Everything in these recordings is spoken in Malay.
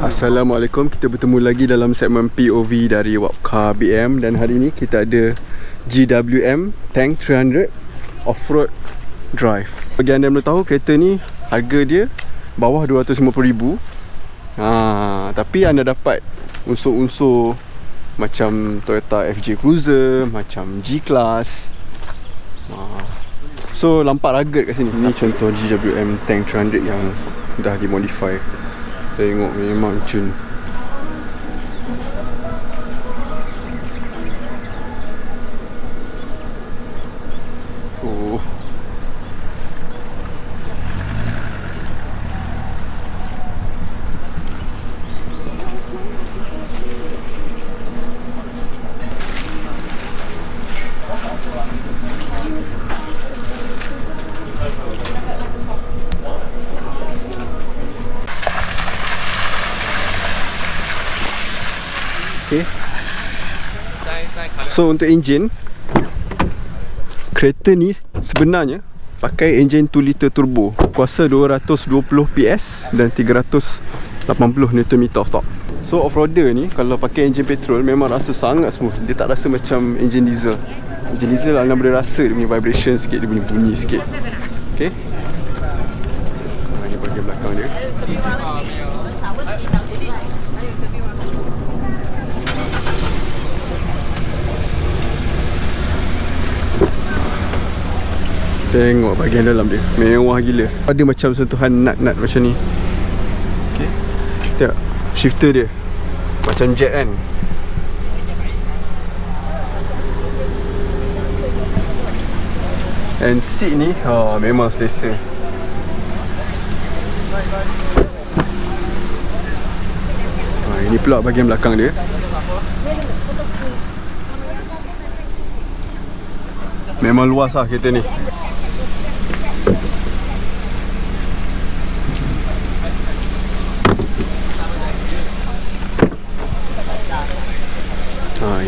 Assalamualaikum, kita bertemu lagi dalam segmen POV dari WapCar BM. Dan hari ni kita ada GWM Tank 300 Offroad Drive. Bagi anda yang belum tahu, kereta ni harga dia bawah RM250,000. Tapi anda dapat unsur-unsur macam Toyota FJ Cruiser, macam G-Class. So nampak rugged kat sini. Ini contoh GWM Tank 300 yang dah dimodify. Tengok memang cun. Oh. Okay. So untuk enjin, kereta ni sebenarnya pakai enjin 2 liter turbo, kuasa 220 PS dan 380 Nm of torque. So off-roader ni kalau pakai enjin petrol memang rasa sangat smooth. Dia tak rasa macam enjin diesel. Enjin diesel anda boleh rasa dia punya vibration sikit, dia punya bunyi sikit. Okay. Ini bahagian belakang dia. Tengok bahagian dalam dia, mewah gila. Ada macam sentuhan nut-nut macam ni. Okay. Tengok shifter dia macam jet kan. And seat ni memang selesa. Ini pula bahagian belakang dia. Memang luas lah kereta ni.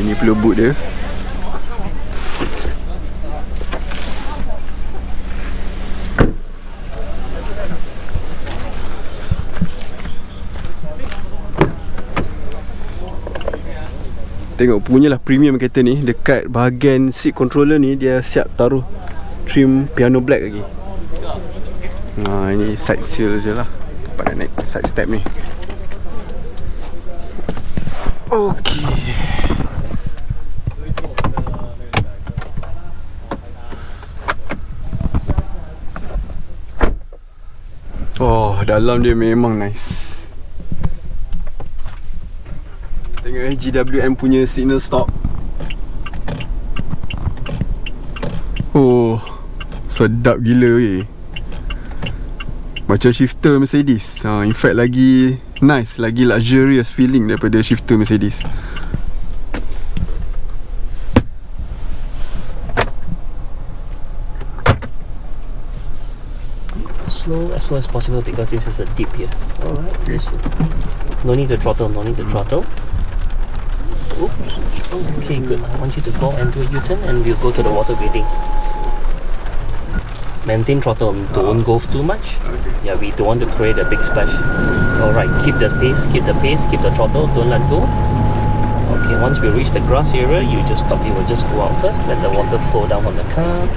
Ini pula boot dia. Tengok punyalah premium kereta ni. Dekat bahagian seat controller ni dia siap taruh trim piano black lagi. Ini side seal je lah. Tempat nak naik side step ni. Okey. Dalam dia memang nice. Tengok GWM punya signal stop. Sedap gila weh. Macam shifter Mercedes. In fact lagi nice, lagi luxurious feeling daripada shifter Mercedes. As slow as possible because this is a dip here. Alright, no need to throttle, no need to throttle. Oops. Okay, good. I want you to go and do a U-turn and we'll go to the water breathing. Maintain throttle, don't go too much. Yeah, we don't want to create a big splash. Alright, keep the pace, keep the throttle, don't let go. Okay, once we reach the grass area, you just stop, you will just go out first, let the water flow down from the car.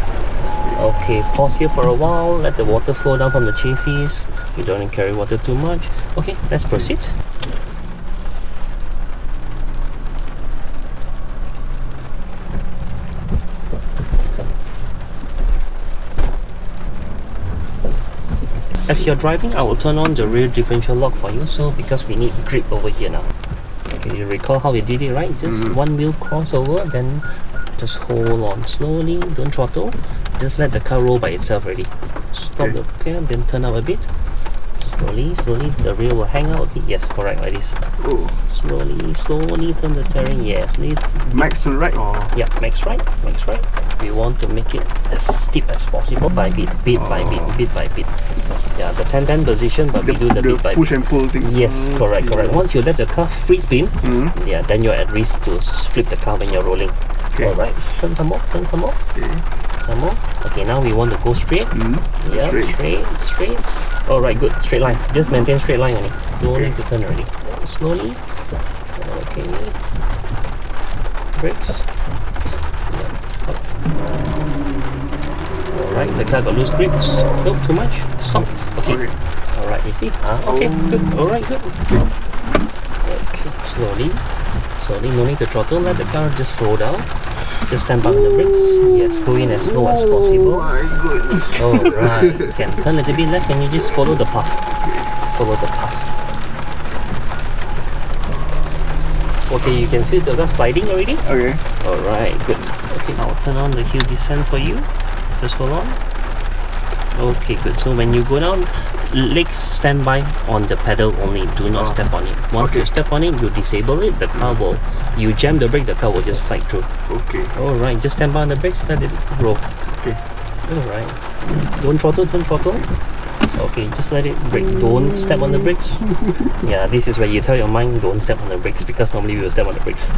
Okay, pause here for a while, let the water flow down from the chassis. We don't carry water too much. Okay, let's proceed. As you're driving, I will turn on the rear differential lock for you. So because we need grip over here now. Okay, you recall how we did it, right? Just one wheel crossover, then just hold on slowly, don't throttle. Just let the car roll by itself already. Stop the car, then turn up a bit. Slowly, the rear will hang out. Yes, correct, like this. Slowly turn the steering. Yes, max right or? Yeah, max right. We want to make it as steep as possible by bit by bit. Yeah, the 10-10 position, but we do the bit by push bit. And pull thing. Yes, correct. Once you let the car free spin, yeah, then you're at risk to flip the car when you're rolling. Okay. Alright, turn some more. Okay. Some more. Okay, now we want to go straight. Yeah, straight. Alright, good. Straight line. Just maintain straight line only. Don't need to turn already. slowly. Okay. Brakes. Yeah. Up. Alright, the car got loose grips. Nope, too much. Stop. Okay. Alright, you see? Okay, good. Alright, good. Okay, slowly. Slowly, no need to throttle. Let the car just slow down. Just stand back on the brakes. Yes, go in as slow as possible. Oh my goodness. Alright, you can turn a little bit left and you just follow the path. Follow the path. Okay, you can see the car sliding already. Okay. Alright, good. Okay, I'll turn on the hill descent for you. Just hold on. Okay, good. So when you go down, legs stand by on the pedal only. Do not step on it. Once you step on it, you disable it. The car will. You jam the brake, the car will just slide through. Okay. Alright, just stand by on the brakes. Let it roll. Okay. Alright. Don't throttle. Don't throttle. Okay, just let it brake. Don't step on the brakes. Yeah, this is where you tell your mind don't step on the brakes, because normally we will step on the brakes.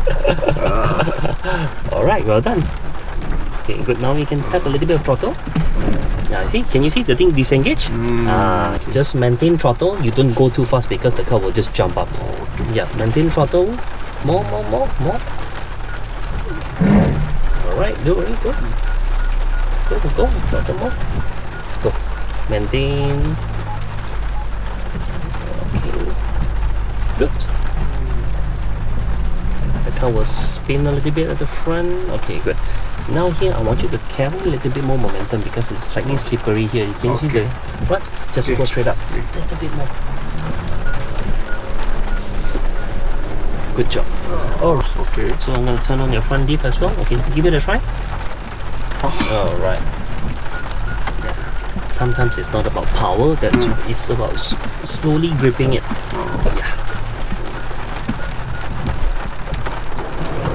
Alright, well done. Okay, good. Now you can tap a little bit of throttle. Yeah, see? Can you see the thing disengage? Okay. Just maintain throttle. You don't go too fast because the car will just jump up. Okay. Yeah, maintain throttle. More. Alright, do it. Go. Throttle more. Go. Maintain. Okay. Good. The car will spin a little bit at the front. Okay, good. Now here I want you to carry a little bit more momentum because it's slightly slippery here. Can you see the ruts? Just go straight up. A little bit more. Good job. Okay. So I'm going to turn on your front diff as well. Okay, give it a try. Alright. Yeah. Sometimes it's not about power, it's about slowly gripping it. Yeah.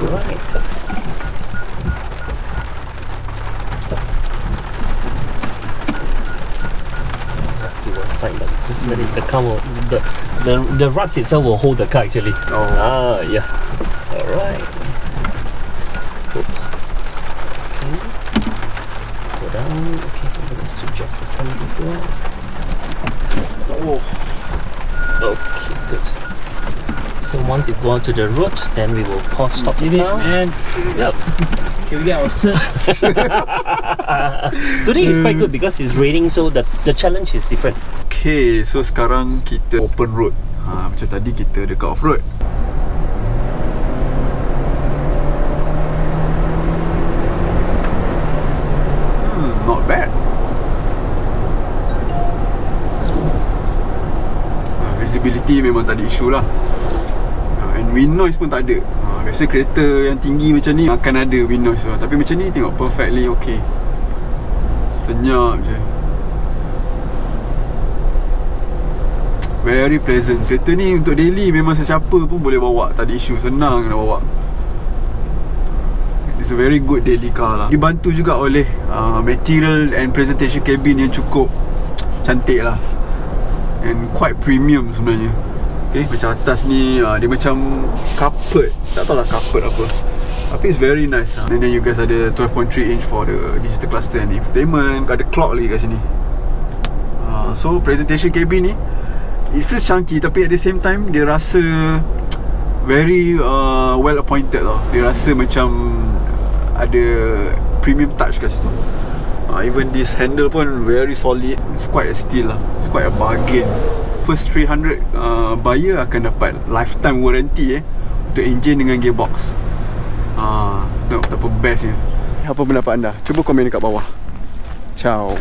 Alright. You will slide, but just let it, the car will, the ruts itself will hold the car actually. Yeah. Alright. Oops. Okay. Go down. Okay, let's switch off the front before. Okay, good. So once you go out to the road, then we will pause, stop the car. And Yep. can we get our certs? Today is quite good because it's raining, so the challenge is different. Okay, so sekarang kita open road. Macam tadi kita dekat off-road. Not bad. Visibility memang tak ada isu lah. And wind noise pun tak ada. Biasa kereta yang tinggi macam ni akan ada wind noise lah. Tapi macam ni tengok perfectly okay. Senyap je. Very pleasant. Kereta ni untuk daily memang sesiapa pun boleh bawa. Tak ada isu, senang nak bawa. It's a very good daily car lah. Dibantu juga oleh material and presentation cabin yang cukup cantik lah. And quite premium sebenarnya. Okay, macam atas ni dia macam carpet. Tak tahu lah carpet apa. Tapi it's very nice. And then you guys ada 12.3 inch for the digital cluster and infotainment. Ada clock lagi kat sini. So presentation cabin ni, it feels chunky tapi at the same time dia rasa very well appointed tau. Dia rasa macam ada premium touch kat situ. Even this handle pun very solid. It's quite a steal lah. It's quite a bargain. First 300 buyer akan dapat lifetime warranty untuk engine dengan gearbox. Tengok betapa bestnya. Apa pendapat anda? Cuba komen dekat bawah. Ciao.